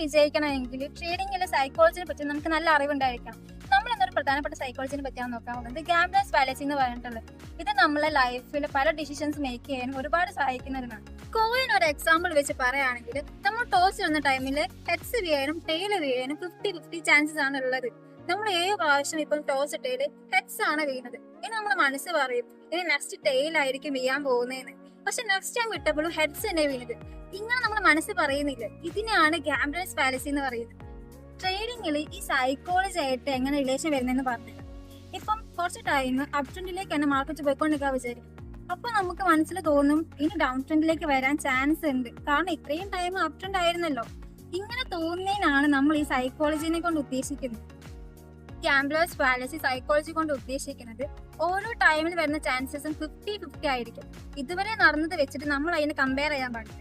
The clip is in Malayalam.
വിജയിക്കണമെങ്കിൽ ട്രേഡിംഗിലെ സൈക്കോളജിനെ പറ്റി നമുക്ക് നല്ല അറിവുണ്ടായിരിക്കണം. നമ്മൾ എന്നൊരു പ്രധാനപ്പെട്ട സൈക്കോളജിനെ പറ്റിയാണ് നോക്കാൻ പോകുന്നത്. ഗാംബ്ലേഴ്സ് ഫാലസി എന്ന് പറഞ്ഞിട്ടുള്ളത്. ഇത് നമ്മളെ ലൈഫിൽ പല ഡിസിഷൻസ് മേക്ക് ചെയ്യാനും ഒരുപാട് സഹായിക്കുന്നതിനാണ്. കോയിൻ ഒരു എക്സാമ്പിൾ വെച്ച് പറയുകയാണെങ്കിൽ, നമ്മൾ ടോസ് ഇടുന്ന ടൈമിൽ ഹെഡ്സ് വീഴാനും ടെയിൽ വീഴാനും 50-50 ചാൻസസ് ആണ് ഉള്ളത്. നമ്മൾ 7 പ്രാവശ്യം ഇപ്പം ടോസ് ഇട്ടേല് ഹെഡ്സ് ആണ് വീണത്. ഇനി നമ്മൾ മനസ്സ് പറയും ഇനി നെക്സ്റ്റ് ടെയിൽ ആയിരിക്കും വീഴാൻ പോകുന്നതെന്ന്. പക്ഷെ നെക്സ്റ്റ് ടൈം വിട്ടപ്പോഴും ഹെഡ്സ് തന്നെ വീണത്. ഇങ്ങനെ നമ്മൾ മനസ്സ് പറയുന്നില്ല. ഇതിനെയാണ് ഗാംബ്ലേഴ്സ് ഫാലസി എന്ന് പറയുന്നത്. ട്രേഡിംഗിൽ ഈ സൈക്കോളജി ആയിട്ട് എങ്ങനെ റിലേഷൻ വരുന്നതെന്ന് പറഞ്ഞത്, ഇപ്പം കുറച്ച് ടൈം അപ് ട്രെൻഡിലേക്ക് തന്നെ മാർക്കറ്റ് പോയിക്കൊണ്ടിരിക്കാൻ വിചാരിക്കും. അപ്പൊ നമുക്ക് മനസ്സിൽ തോന്നും ഇനി ഡൗൺ ട്രെൻഡിലേക്ക് വരാൻ ചാൻസ് ഉണ്ട്, കാരണം ഇത്രയും ടൈം അപ് ട്രെൻഡ് ആയിരുന്നല്ലോ. ഇങ്ങനെ തോന്നുന്നതിനാണ് നമ്മൾ ഈ സൈക്കോളജിനെ കൊണ്ട് ഉദ്ദേശിക്കുന്നത്. ഗാംബ്ലേഴ്സ് ഫാലസി സൈക്കോളജി കൊണ്ട് ഉദ്ദേശിക്കുന്നത് ഓരോ ടൈമിൽ വരുന്ന ചാൻസസും 50-50 ആയിരിക്കും. ഇതുവരെ നടന്നത് വെച്ചിട്ട് നമ്മൾ അതിനെ കമ്പയർ ചെയ്യാൻ പാടില്ല.